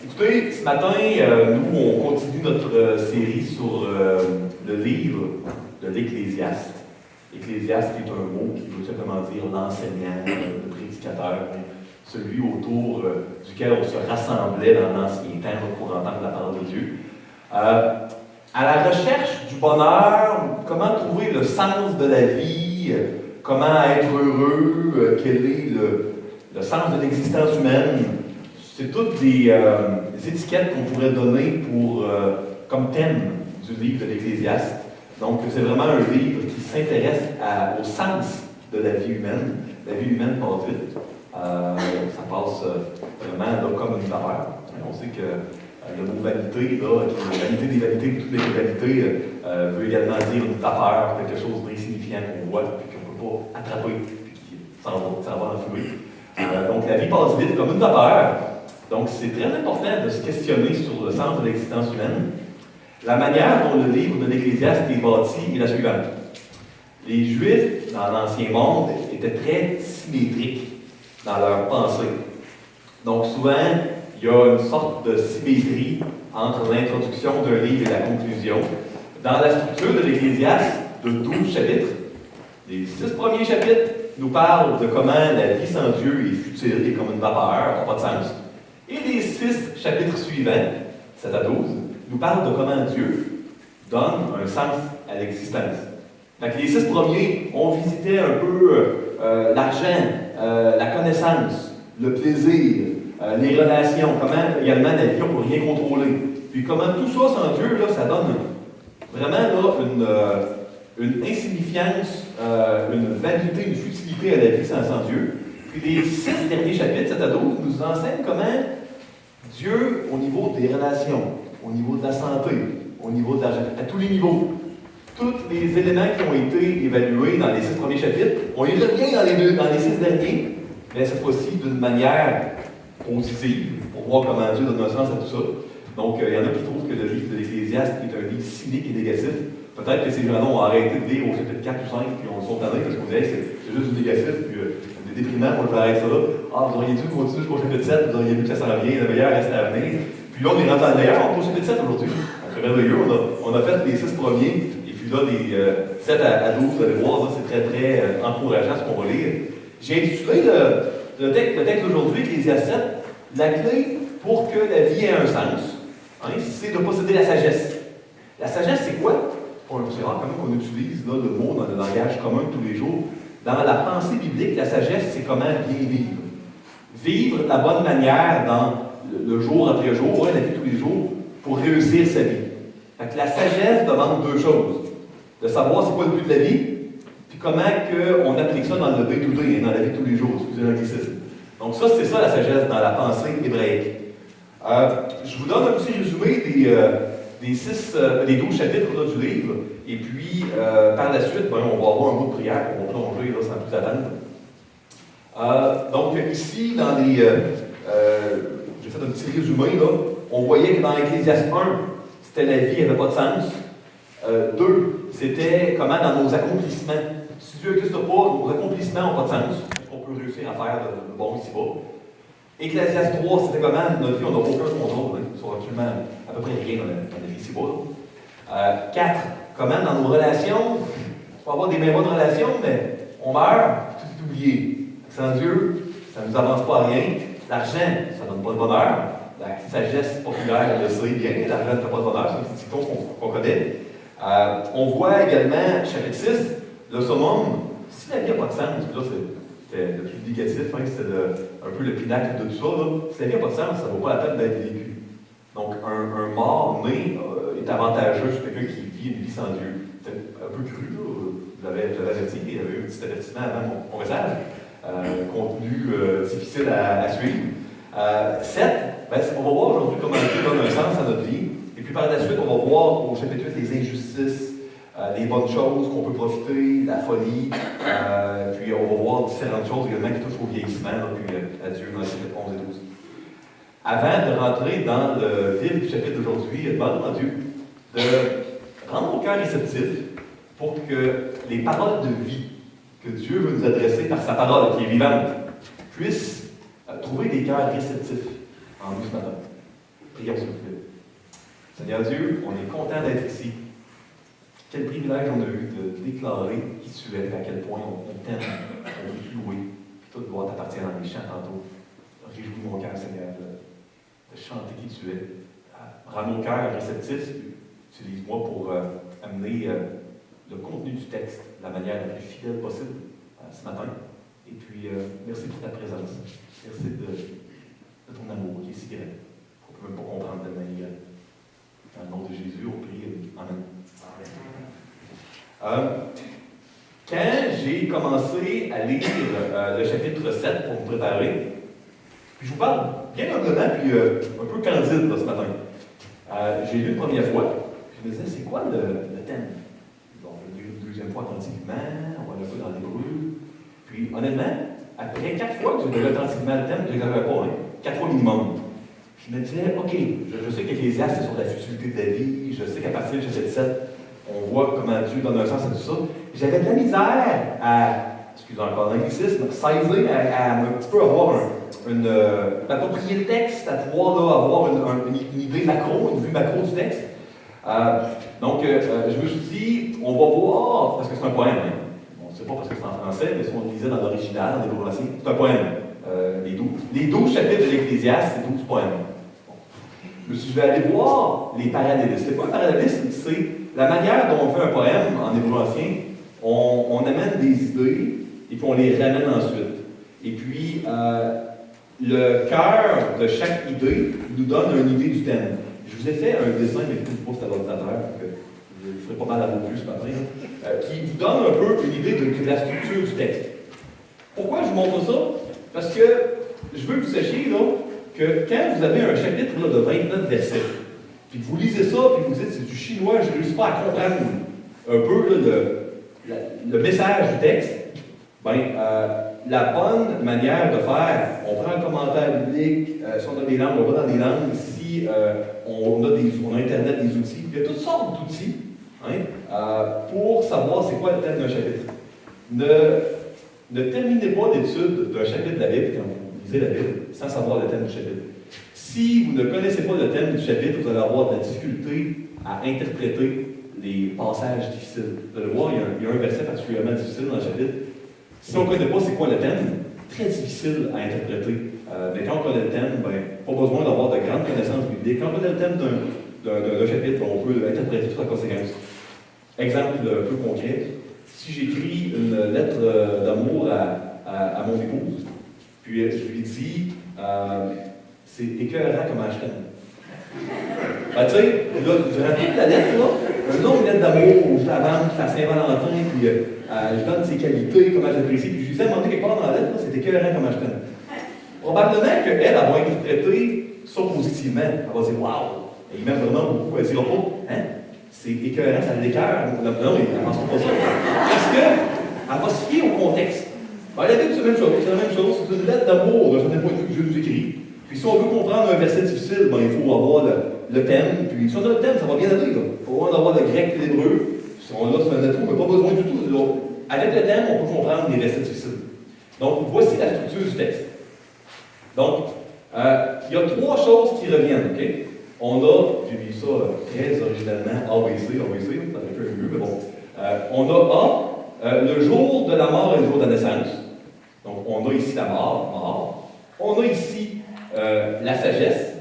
Écoutez, ce matin, nous, on continue notre série sur le livre de l'Ecclésiaste. Ecclésiaste est un mot qui veut simplement dire l'enseignant, le prédicateur, celui autour duquel on se rassemblait dans l'ancien temps pour entendre la parole de Dieu. À la recherche du bonheur, comment trouver le sens de la vie, comment être heureux, quel est le sens de l'existence humaine. C'est toutes des étiquettes qu'on pourrait donner comme thème du livre de l'Ecclésiaste. Donc, c'est vraiment un livre qui s'intéresse au sens de la vie humaine. La vie humaine passe vite. Ça passe vraiment là, comme une vapeur. On sait que le mot vanité, là, la vanité des vanités, toutes les vanités, veut également dire une vapeur, quelque chose d'insignifiant qu'on voit et qu'on ne peut pas attraper, puis qui s'en va en fumée. Donc, la vie passe vite comme une vapeur. Donc, c'est très important de se questionner sur le sens de l'existence humaine. La manière dont le livre de l'Ecclésiaste est bâti est la suivante. Les Juifs, dans l'Ancien Monde, étaient très symétriques dans leur pensée. Donc, souvent, il y a une sorte de symétrie entre l'introduction d'un livre et la conclusion. Dans la structure de l'Ecclésiaste, de 12 chapitres, les 6 premiers chapitres nous parlent de comment la vie sans Dieu est futile et comme une vapeur, n'a pas de sens. Et les 6 chapitres suivants, 7 à 12, nous parlent de comment Dieu donne un sens à l'existence. Donc, les 6 premiers, on visitait un peu l'argent, la connaissance, le plaisir, les relations, comment également la vie, on ne peut rien contrôler. Puis comment tout ça sans Dieu, là, ça donne vraiment là, une insignifiance, une vanité, une futilité à la vie sans Dieu. Puis les 6 derniers chapitres, 7 à 12, nous enseignent comment Dieu, au niveau des relations, au niveau de la santé, au niveau de l'argent, à tous les niveaux, tous les éléments qui ont été évalués dans les 6 premiers chapitres, on y revient dans les 6 derniers, mais cette fois-ci d'une manière positive, pour voir comment Dieu donne un sens à tout ça. Donc, il y en a qui trouvent que le livre de l'Ecclésiaste est un livre cynique et négatif. Peut-être que ces gens-là ont arrêté de lire au chapitre 4 ou 5, puis on le sont tannés parce qu'on disait c'est juste du négatif, puis c'est déprimant, moi je vais arrêter ça là. Ah, vous auriez dû continuer jusqu'au chapitre 7, vous auriez vu que ça s'en vient, le meilleur reste à venir. Puis là, on est rendu à l'air, on est au chapitre 7 aujourd'hui. C'est merveilleux, on a fait les 6 premiers, et puis là, les 7 à 12, vous allez voir, là, c'est très, très encourageant ce qu'on va lire. J'ai intitulé le texte d'aujourd'hui, Ecclésiaste 7, la clé pour que la vie ait un sens, c'est de posséder la sagesse. La sagesse, c'est quoi? C'est rare quand même qu'on utilise là, le mot dans le langage commun de tous les jours. Dans la pensée biblique, la sagesse, c'est comment bien vivre. Vivre de la bonne manière dans le jour après jour, la vie de tous les jours, pour réussir sa vie. Fait que la sagesse demande 2 choses. De savoir c'est quoi le but de la vie, puis comment on applique ça dans le day-to-day, dans la vie de tous les jours, excusez l'anglicisme. Donc ça, c'est ça la sagesse dans la pensée hébraïque. Je vous donne un petit résumé des 12 chapitres là, du livre, et puis par la suite, on va avoir un mot de prière qu'on va plonger là, sans plus attendre. Donc ici, dans les... j'ai fait un petit résumé, là, on voyait que dans l'Ecclésiaste 1, c'était la vie n'avait pas de sens. 2, c'était comment dans nos accomplissements. Si Dieu n'existe pas, nos accomplissements n'ont pas de sens. On peut réussir à faire de bon ici-bas. Ecclésiaste 3, c'était comment notre vie, on n'a aucun contrôle sur absolument à peu près rien dans la vie ici-bas. 4, comment dans nos relations, on peut avoir des bonnes relations, mais on meurt, tout est oublié. Sans Dieu, ça ne nous avance pas à rien. L'argent, ça ne donne pas de bonheur. La sagesse populaire le sait bien, l'argent ne fait pas de bonheur, c'est un petit dicton qu'on connaît. On voit également, chapitre 6, le summum, si la vie n'a pas de sens, là c'était le plus négatif, c'était un peu le pinacle de tout ça, là. Si la vie n'a pas de sens, ça ne vaut pas la peine d'être vécu. Donc un mort né est avantageux sur quelqu'un qui vit une vie sans Dieu. C'est un peu cru, là. Je l'avais averti, il y avait eu un petit avertissement avant mon message. Contenu difficile à suivre. 7, on va voir aujourd'hui comment Dieu donne un sens à notre vie. Et puis par la suite, on va voir au chapitre 8 les injustices, les bonnes choses qu'on peut profiter, la folie. Puis on va voir différentes choses également qui touchent au vieillissement, là, puis à Dieu dans les chapitres 11 et 12. Avant de rentrer dans le vif du chapitre d'aujourd'hui, demandons à Dieu de rendre nos cœurs réceptifs pour que les paroles de vie que Dieu veut nous adresser par sa parole qui est vivante puissent trouver des cœurs réceptifs en nous ce matin. Prions s'il vous plaît. Seigneur Dieu, on est content d'être ici. Quel privilège on a eu de déclarer qui tu es, à quel point on t'aime, on veut te louer. Puis toute gloire t'appartient dans les chants tantôt. Réjouis mon cœur, Seigneur, de chanter qui tu es. Rends mon cœur réceptif. Utilise-moi pour amener le contenu du texte de la manière la plus fidèle possible ce matin. Et puis, merci pour ta présence. Merci de ton amour qui est si grand. On ne peut même pas comprendre de manière. Dans le nom de Jésus, on prie. Amen. Quand j'ai commencé à lire le chapitre 7 pour me préparer, puis je vous parle bien humblement, puis un peu candide là, ce matin. J'ai lu une première fois, puis je me disais, c'est quoi le thème? Bon, j'ai lu une deuxième fois attentivement, on va un peu dans l'hébreu. Puis honnêtement, après 4 fois que j'ai lu attentivement le thème, je n'exagère pas, 4 fois minimum. Je me disais, OK, je sais qu'Ecclésiaste, c'est sur la futilité de la vie, je sais qu'à partir du chapitre 7, on voit comment Dieu donne un sens à tout ça. J'avais de la misère à, excusez encore l'anglicisme, saisir, à un petit peu avoir approprier le texte, à pouvoir là, avoir une idée macro, une vue macro du texte. Donc, je me suis dit, on va voir, parce que c'est un poème, hein. Bon, c'est pas parce que c'est en français, mais si on le lisait dans l'original, dans les hébreux anciens, c'est un poème. Les 12 chapitres de l'Ecclésiaste, c'est 12 poèmes. Je vais aller voir les parallélismes. C'est quoi un parallélisme? C'est la manière dont on fait un poème en hébreu ancien. On amène des idées et puis on les ramène ensuite. Et puis, le cœur de chaque idée nous donne une idée du thème. Je vous ai fait un dessin, mais je ne sais pas si c'est à l'ordinateur, donc je ne ferai pas mal à vos plus ce matin, qui vous donne un peu une idée de la structure du texte. Pourquoi je vous montre ça? Parce que je veux que vous sachiez là, que quand vous avez un chapitre là, de 29 versets, puis que vous lisez ça, puis que vous dites c'est du chinois, je ne réussis pas à comprendre un peu là, le message du texte, la bonne manière de faire, on prend un commentaire biblique, si on a des langues, on va dans des langues, si on a Internet, des outils, il y a toutes sortes d'outils pour savoir c'est quoi le thème d'un chapitre. Ne terminez pas l'étude d'un chapitre de la Bible quand vous lisez la Bible sans savoir le thème du chapitre. Si vous ne connaissez pas le thème du chapitre, vous allez avoir de la difficulté à interpréter les passages difficiles. Vous allez voir, il y a un verset particulièrement difficile dans le chapitre. Si on ne connaît pas c'est quoi le thème, très difficile à interpréter. Mais quand on connaît le thème, pas besoin d'avoir de grandes connaissances bibliques. Quand on connaît le thème d'un chapitre, on peut interpréter toute la conséquence. Exemple un peu concret. Si j'écris une lettre d'amour à mon épouse, puis je lui dis, c'est écœurant comment je t'aime. Tu sais, là, durant toute la lettre, là, un longue lettre d'amour, je la vends, je fais à Saint-Valentin, puis je donne ses qualités, comment j'apprécie, puis je lui dis à un moment donné, quelque part dans la lettre, là, c'est écœurant comment je t'aime. Probablement qu'elle va interpréter ça positivement. Elle va dire, waouh, il m'aime vraiment beaucoup. Elle ne dira pas, c'est écœurant, ça l'écœure. Non, mais elle ne pense pas ça. Parce qu'elle va se fier au contexte. La Bible, c'est la même chose. C'est la même chose. C'est une lettre d'amour d'un certain point de vue que Dieu nous écrit. Puis si on veut comprendre un verset difficile, il faut avoir le thème. Puis si on a le thème, ça va bien aller. Il faut avoir le grec et l'hébreu. Si on a sur un lettre, mais pas besoin du tout. Donc, avec le thème, on peut comprendre les versets difficiles. Donc, voici la structure du texte. Donc, il y a 3 choses qui reviennent. Okay? On a, j'ai mis ça très originalement, ABC, ça aurait pu être mieux, mais bon. On a le jour de la mort et le jour de la naissance. Donc, on a ici la mort. On a ici la sagesse,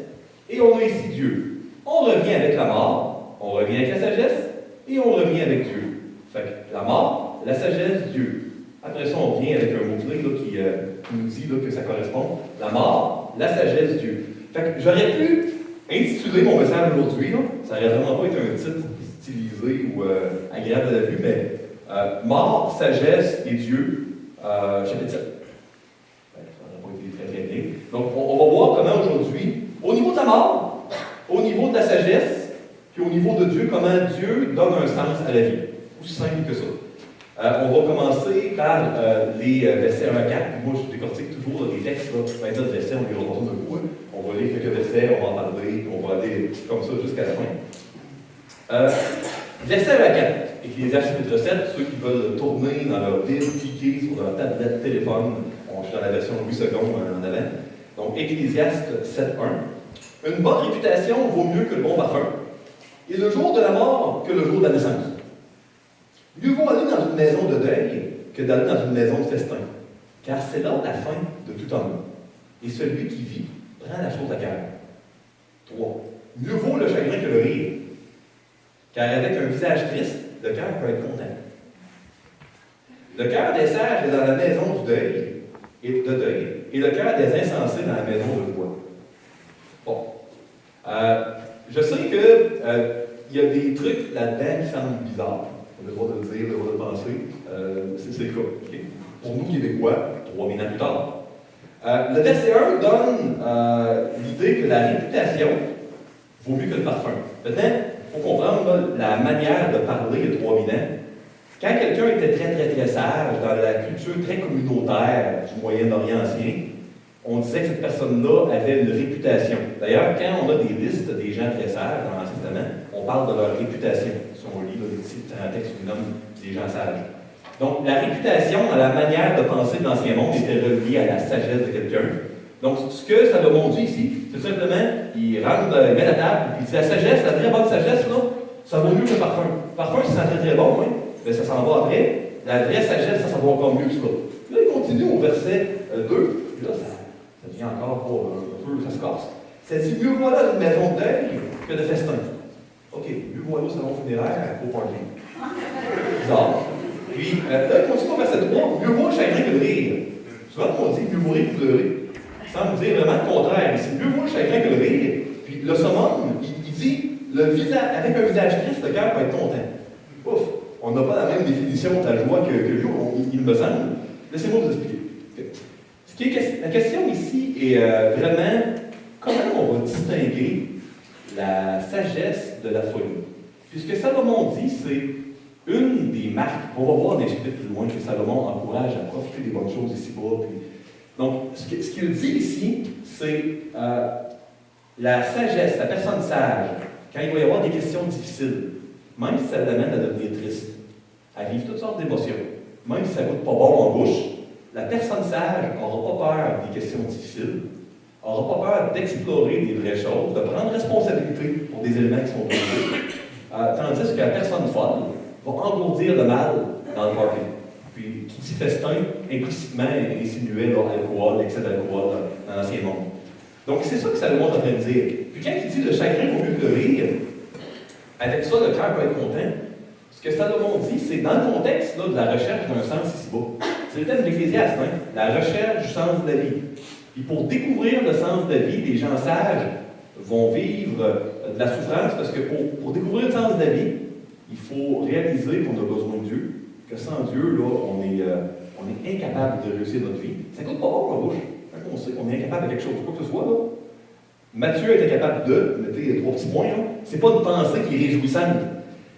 et on a ici Dieu. On revient avec la mort, on revient avec la sagesse, et on revient avec Dieu. Fait que la mort, la sagesse, Dieu. Après ça, on vient avec un mot-clé qui nous dit là, que ça correspond. La mort, la sagesse, Dieu. Fait que j'aurais pu intituler mon message aujourd'hui, ça n'aurait vraiment pas été un titre stylisé ou agréable à la vue, mais mort, sagesse et Dieu, chapitre 7. Ça n'aurait pas été très très bien. Donc, on va voir comment aujourd'hui, au niveau de la mort, au niveau de la sagesse, puis au niveau de Dieu, comment Dieu donne un sens à la vie. Aussi simple que ça. On va commencer par les versets 1 à 4. Puis moi, je décortique toujours les textes. 29 versets, on les reprend d'un coup. On va lire quelques versets, on va en parler, puis on va aller comme ça jusqu'à la fin. Verset 1 à 4. Ecclésiaste chapitre 7. Ceux qui veulent tourner dans leur ville, cliquer sur leur tablette, téléphone. Je suis dans la version 8 secondes en avant. Donc, Ecclésiaste 7.1. Une bonne réputation vaut mieux que le bon parfum. Et le jour de la mort que le jour de la naissance. Mieux vaut aller dans une maison de deuil que d'aller dans une maison de festin. Car c'est là la fin de tout homme. Et celui qui vit prend la chose à cœur. 3. Mieux vaut le chagrin que le rire. Car avec un visage triste, le cœur peut être content. Le cœur des sages est dans la maison du deuil, et le cœur des insensés dans la maison de joie. Bon. Je sais qu'il y a des trucs là-dedans qui semblent bizarres. On a le droit de le dire, le droit de le penser. C'est le cas. Okay? Pour nous, Québécois, 3000 ans plus tard. Le verset 1 donne l'idée que la réputation vaut mieux que le parfum. Maintenant, il faut comprendre là, la manière de parler il y a 3000 ans. Quand quelqu'un était très sage, dans la culture très communautaire du Moyen-Orient ancien, on disait que cette personne-là avait une réputation. D'ailleurs, quand on a des listes des gens très sages dans l'Ancien Testament, on parle de leur réputation. Si on lit les différents textes qui nomment des gens sages. Donc, la réputation, la manière de penser de l'Ancien Monde était reliée à la sagesse de quelqu'un. Donc, ce que Salomon dit ici, c'est simplement, il met la table, puis il dit la sagesse, la très bonne sagesse, là, ça vaut mieux que le parfum. Le parfum, ça sent très bon, hein, mais ça s'en va après. La vraie sagesse, ça va encore mieux que ça. Là, il continue au verset 2, puis là, ça devient encore un peu, ça se casse. Ça dit, mieux voilà une maison de deuil que de festin. OK, mieux voilà au salon funéraire au parking. Bizarre. Puis, là, il continue au verset 3, mieux vaut le chagrin que le rire. Souvent, on dit mieux vaut rire que pleurer. Sans me dire vraiment le contraire. C'est mieux vaut le chagrin que le rire. Puis, le summum, il dit, avec un visage triste, le cœur va être content. Ouf, on n'a pas la même définition de la joie que lui, il me semble. Laissez-moi vous expliquer. La question ici est vraiment comment on va distinguer la sagesse de la folie. Puis ce que Salomon dit, c'est une des marques. On va voir des chapitres plus loin que Salomon encourage à profiter des bonnes choses ici-bas. Donc, ce qu'il dit ici, c'est la sagesse, la personne sage, quand il va y avoir des questions difficiles, même si ça l'amène à devenir triste, à vivre toutes sortes d'émotions, même si ça ne goûte pas bon en bouche, la personne sage n'aura pas peur des questions difficiles, n'aura pas peur d'explorer des vraies choses, de prendre responsabilité pour des éléments qui sont posés, tandis que la personne folle va engourdir le mal dans le party. Puis, qui dit festin, implicitement insinuait l'alcool, l'excès d'alcool dans l'ancien monde. Donc, c'est ça que Salomon est en train de dire. Puis, quand il dit le chagrin vaut mieux que le rire, avec ça, le cœur peut être content. Ce que Salomon dit, c'est dans le contexte là, de la recherche d'un sens ici-bas. C'est le thème de l'Ecclésiaste, hein? La recherche du sens de la vie. Puis pour découvrir le sens de la vie, les gens sages vont vivre de la souffrance parce que pour découvrir le sens de la vie, il faut réaliser qu'on a besoin de Dieu, que sans Dieu, là, on est incapable de réussir notre vie. Ça ne coûte pas bon la bouche. Quand on sait qu'on est incapable de quelque chose, quoi que ce soit, là. Matthieu est incapable mettez 3 petits points, là. C'est pas une pensée qui est réjouissante,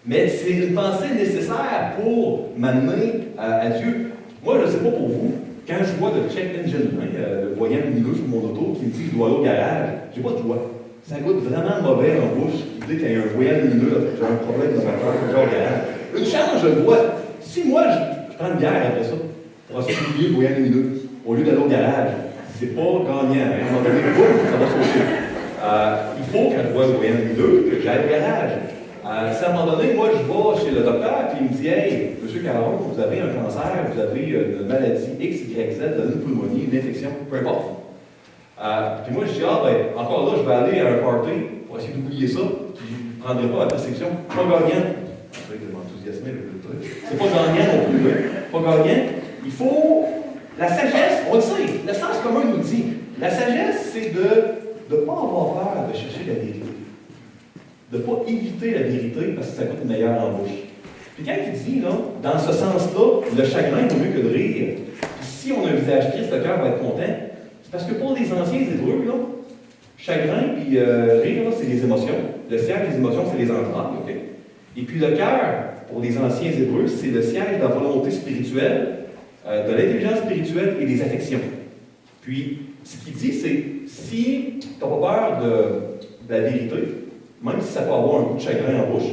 mais c'est une pensée nécessaire pour m'amener à Dieu. Moi, je ne sais pas pour vous, quand je vois le check engine, le voyant lumineux sur mon auto qui me dit que je dois aller au garage, j'ai pas de joie. Ça goûte vraiment mauvais en bouche. Dès qu'il y a un voyant lumineux, j'ai un problème dans ma cœur, je vais au garage. Une chance, je le vois. Si moi, je prends une bière après ça, pour souligner le voyant lumineux, au lieu d'aller au garage, c'est pas gagnant. À un moment donné, ça va sauter. Il faut, quand je vois le voyant lumineux, que j'aille au garage. Si à un moment donné, moi, je vais chez le docteur, puis il me dit « Hey, monsieur Caron, vous avez un cancer, vous avez une maladie X, Y, Z, vous avez une pneumonie, une infection, peu importe. » Puis moi, je dis « Ah, ben, encore là, je vais aller à un party pour essayer d'oublier ça, puis je ne prendrai pas la prescription. Pas gagnant. » Je vais m'enthousiasmer avec le truc. C'est pas gagnant non plus, hein. Pas gagnant. Il faut... La sagesse, on le sait, le sens commun nous dit. La sagesse, c'est de ne pas avoir peur de chercher la vérité. De ne pas éviter la vérité parce que ça coûte meilleur en bouche. Puis quand il dit, là, dans ce sens-là, le chagrin vaut mieux que de rire. Puis si on a un visage triste, le cœur va être content. C'est parce que pour les anciens Hébreux, là, chagrin puis rire, là, c'est les émotions. Le siège des émotions, c'est les entrailles. Okay? Et puis le cœur, pour les anciens Hébreux, c'est le siège de la volonté spirituelle, de l'intelligence spirituelle et des affections. Puis, ce qu'il dit, c'est si tu n'as pas peur de la vérité, même si ça peut avoir un coup de chagrin en bouche,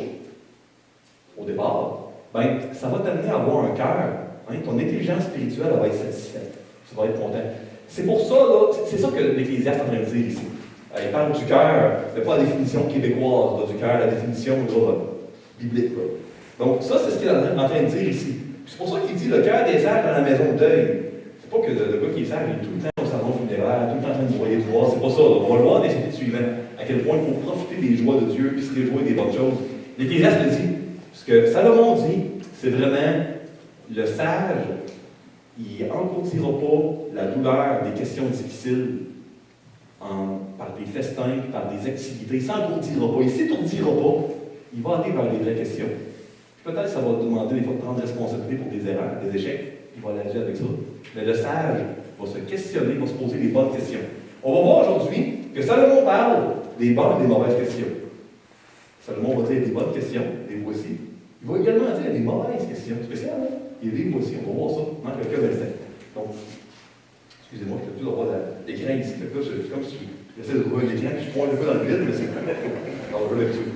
au départ, ben, ça va t'amener à avoir un cœur. Hein, ton intelligence spirituelle elle va être satisfaite. Tu vas être content. C'est pour ça, là, c'est ça que l'Ecclésiaste est en train de dire ici. Il parle du cœur, mais pas la définition québécoise là, du cœur, la définition là, biblique. Là. Donc, ça, c'est ce qu'il est en train de dire ici. C'est pour ça qu'il dit le cœur des sages dans la maison de deuil. C'est pas que le gars qui est sage, il est tout le temps au salon funéraire, tout le temps en train de broyer du bois. C'est pas ça. Là. On va le voir dans les chapitres suivants, à quel point il faut profiter des joies de Dieu puis se réjouir des bonnes choses. L'Ecclésiaste le dit. Ce que Salomon dit, c'est vraiment le sage, il n'encourtira pas la douleur des questions difficiles par des festins, par des activités. Il ne s'encourtira pas, il ne s'étourdira pas. Il va aller vers les vraies questions. Peut-être que ça va demander des fois de prendre responsabilité pour des erreurs, des échecs. Il va l'agir avec ça. Mais le sage va se questionner, va se poser les bonnes questions. On va voir aujourd'hui que Salomon parle des bonnes et des mauvaises questions. Salomon va dire des bonnes questions, des voici. Il va également dire des mauvaises questions spéciales. Hein? Il y a des voici, on va voir ça dans quelques versets. Donc, excusez-moi, je ne peux plus avoir l'écran ici. C'est comme si j'essaie de trouver un écran, puis je pointe un peu dans le vide, mais c'est pas. Alors, je vais là-dessus.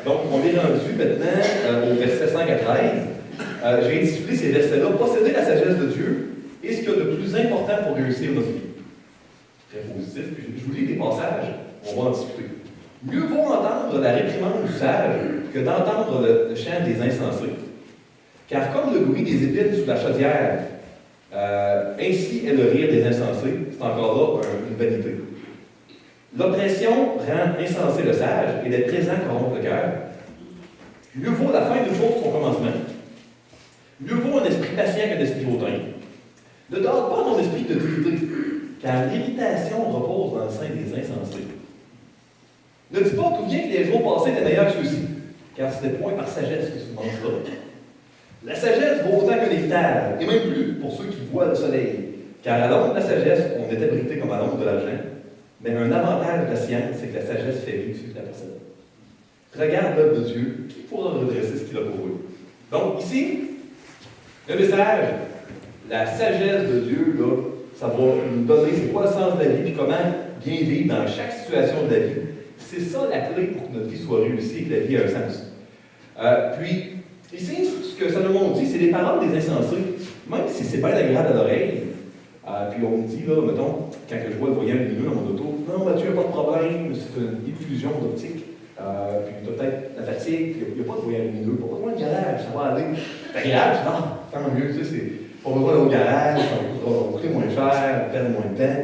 Donc, on est rendu maintenant au verset 5 à 13. J'ai intitulé ces versets-là Posséder la sagesse de Dieu et ce qu'il y a de plus important pour réussir notre vie. Très positif. Puis je vous lis des passages, on va en discuter. Mieux vaut entendre la réprimande du sage que d'entendre le chant des insensés. Car comme le bruit des épines sous la chaudière, ainsi est le rire des insensés, c'est encore là une vanité. L'oppression rend insensé le sage et les présents corrompent le cœur. Mieux vaut la fin d'une chose que son commencement. Mieux vaut un esprit patient qu'un esprit hautain. Ne tarde pas ton esprit de vérité, car l'irritation repose dans le sein des insensés. Ne dis pas tout bien que les jours passés étaient meilleurs que ceux-ci, car ce n'est point par sagesse que tu mangeras. La sagesse vaut autant qu'un héritage, et même plus pour ceux qui voient le soleil, car à l'ombre de la sagesse, on est abrité comme à l'ombre de l'argent. Mais un avantage de la science, c'est que la sagesse fait vivre la personne. Regarde l'œuvre de Dieu, qui pourra redresser ce qu'il a pour eux. Donc, ici, le message, la sagesse de Dieu, là, ça va nous donner c'est quoi le sens de la vie, puis comment bien vivre dans chaque situation de la vie. C'est ça la clé pour que notre vie soit réussie et que la vie ait un sens. Puis, ici, ce que Salomon dit, c'est les paroles des insensés, même si c'est pas agréable à l'oreille. Puis on me dit, là, mettons, quand je vois le voyant lumineux dans mon auto, non, Mathieu, pas de problème, c'est une illusion d'optique. Puis peut-être la fatigue, il n'y a pas de voyant lumineux, pas besoin de garage, ça va aller. C'est agréable, non, tant mieux, tu sais, c'est pas besoin d'aller au garage, ça va coûter moins cher, perdre moins de temps.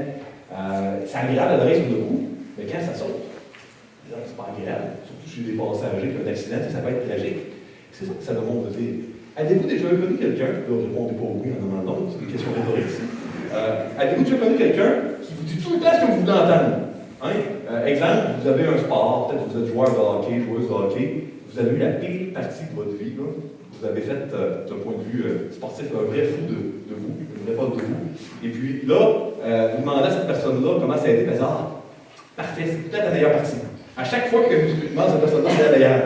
C'est agréable à l'oreille sur le coup, mais quand ça saute, c'est pas agréable. Surtout chez des passagers, qu'un accident, ça peut être tragique. C'est ça que Salomon veut dire. Avez-vous déjà connu quelqu'un, là, répondez pas oui en demandant non, c'est une question rhétorique ici. Avez-vous déjà connu quelqu'un qui vous dit tout le temps ce que vous voulez entendre? Hein? Exemple, vous avez un sport, peut-être vous êtes joueur de hockey, joueuse de hockey, vous avez eu la pire partie de votre vie, là. Vous avez fait, d'un point de vue sportif, un vrai fou de vous, une vraie faute de vous. Et puis là, vous demandez à cette personne-là comment ça a été, ben, parfait, c'est peut-être la meilleure partie. À chaque fois que je demande à cette personne-là, c'est la meilleure.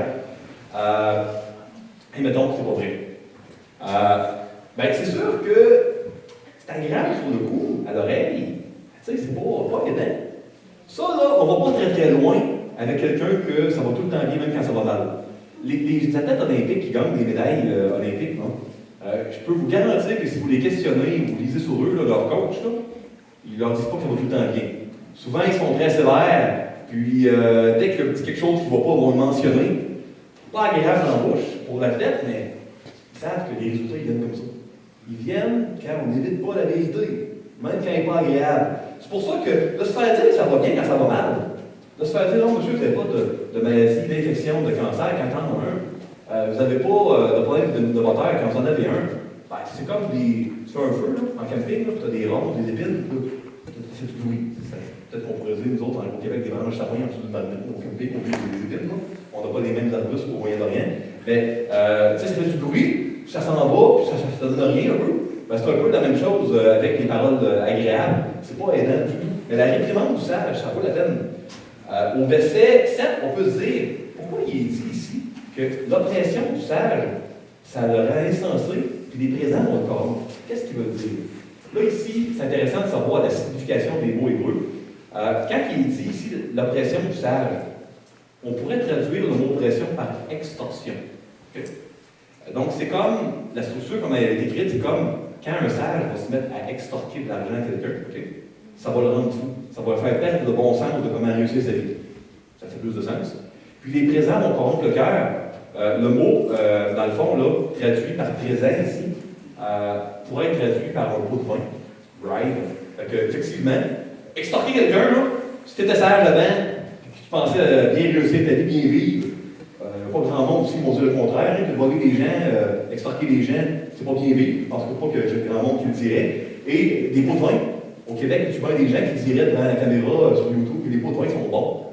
Et mettons que c'est pas vrai. Ben, c'est sûr que c'est agréable sur le coup, à l'oreille. Tu sais, c'est pas évident. Ça, là, on va pas très très loin avec quelqu'un que ça va tout le temps bien, même quand ça va mal. Les athlètes olympiques qui gagnent des médailles olympiques, non? Je peux vous garantir que si vous les questionnez, vous lisez sur eux, là, leur coach, là, ils leur disent pas que ça va tout le temps bien. Souvent, ils sont très sévères, puis dès qu'il dit quelque chose qui ne va pas, ils vont le mentionner. Pas agréable dans la bouche pour l'athlète, mais ils savent que les résultats ils viennent comme ça. Ils viennent quand on n'évite pas la vérité, même quand elle n'est pas agréable. C'est pour ça que de se faire dire que ça va bien quand ça va mal, de se faire dire non, monsieur, vous n'avez pas de maladie, d'infection, de cancer quand on en a un, vous n'avez pas de problème de moteur quand vous en avez un, ben, c'est comme tu fais un feu là, en camping, tu as des ronces, des épines, c'est tout oui. Peut-être qu'on pourrait dire, nous autres, au Québec, des branches samoyens en dessous du magnet, au camping, on vit des épines, là. On n'a pas les mêmes arbustes qu'au Moyen-Orient. Mais, tu sais, ça fait du bruit, puis ça s'en va, puis ça donne rien un peu. Ben, c'est un peu la même chose avec les paroles agréables. C'est pas aidant du tout. Mais la réprimande du sage, ça vaut la peine. Au verset 7, on peut se dire, pourquoi il est dit ici que l'oppression du sage, ça le rend insensé, puis les présents vont le corrompre. Qu'est-ce qu'il veut dire? Là, ici, c'est intéressant de savoir la signification des mots hébreux. Quand il dit ici l'oppression du sage, on pourrait traduire le mot oppression par extorsion. Okay? Donc, c'est comme, la structure comme elle est écrite, c'est comme quand un sage va se mettre à extorquer de l'argent à quelqu'un. Okay? ça va le rendre fou. Ça va faire perdre le bon sens de comment réussir sa vie. Ça fait plus de sens. Puis les présents vont corrompre le cœur. Le mot, dans le fond, là, traduit par présent ici, pourrait être traduit par un pot de vin. Bribe. Fait que, effectivement, extorquer quelqu'un, là, si tu étais sage là-dedans, et que tu pensais bien réussir ta vie, bien vivre, il n'y a pas grand monde aussi qui vont dire le contraire. Hein, voler des gens, extorquer des gens, c'est pas bien vivre. Je pense pas que j'ai grand monde qui le dirait. Et des pots de vin. Au Québec, tu vois des gens qui diraient devant la caméra sur YouTube que les pots de vin sont bons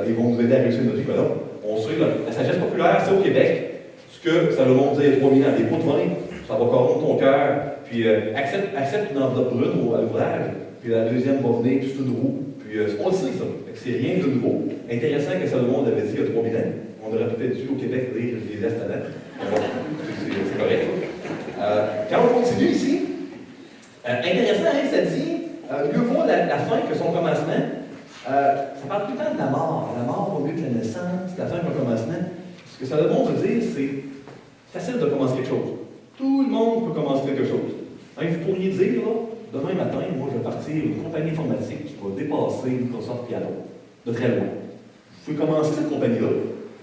et vont nous aider à réussir notre vie. Ben non, on sait, la sagesse populaire, c'est au Québec, ce que ça le monde dit 3000 ans. Des pots de vin, ça va corrompre ton cœur, puis accepte une enveloppe brune à l'ouvrage, puis la deuxième va venir, puis c'est une roue. Puis on le sait, ça. C'est rien de nouveau. Intéressant que Salomon avait dit il y a 3000 ans. On aurait peut-être dû au Québec lire les Estaments. C'est correct. Quand on continue ici, intéressant, hein, ça dit mieux vaut la fin que son commencement. Ça parle tout le temps de la mort. La mort vaut mieux que la naissance, la fin que le commencement. Ce que Salomon veut dire, c'est facile de commencer quelque chose. Tout le monde peut commencer quelque chose. Hein, vous pourriez dire, là, demain matin, moi, je vais partir une compagnie informatique qui va dépasser Microsoft Piano, de très loin. Vous pouvez commencer cette compagnie-là.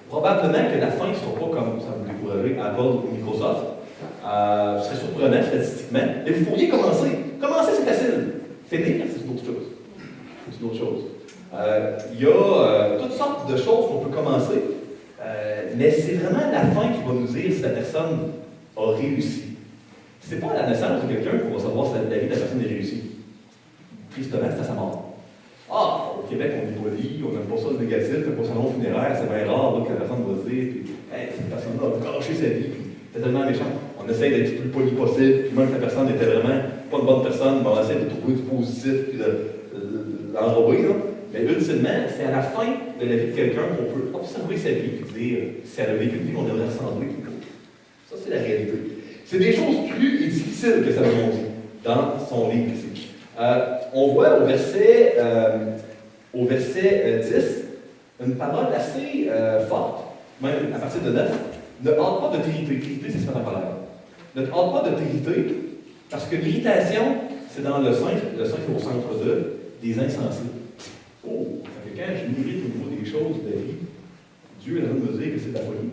Probablement que la fin ne sera pas comme ça vous décourager Apple ou Microsoft. Ce serait surprenant statistiquement. Mais vous pourriez commencer. Commencer, c'est facile. Finir, c'est une autre chose. C'est une autre chose. Il y a toutes sortes de choses qu'on peut commencer, mais c'est vraiment la fin qui va nous dire si la personne a réussi. C'est pas à la naissance de quelqu'un qu'on va savoir si la vie de la personne est réussie. Tristement, c'est à sa mort. Ah, au Québec, on est poli, on n'aime pas ça le négatif, pour son nom funéraire, c'est bien rare là, que la personne va se dire, hey, cette personne-là a gâché sa vie, puis c'est tellement méchant. On essaie d'être le plus poli possible, puis même que la personne n'était vraiment pas une bonne personne, mais on essaie de trouver du positif, puis de l'enrober. Mais ultimement, c'est à la fin de la vie de quelqu'un qu'on peut observer sa vie, puis dire si elle a vécu une vie qu'on devrait ressembler. Ça, c'est la réalité. C'est des choses plus difficiles que Salomon dit dans son livre ici. On voit au verset 10 une parole assez forte, même à partir de 9. Ne hâte pas de t'irriter. T'irriter, c'est ce qu'on appelle. Ne te hâte pas de t'irriter, parce que l'irritation, c'est dans le 5 au centre des insensés. Oh, fait que quand je m'irrite au niveau des choses de la vie, Dieu est en train de me dire que c'est de la folie.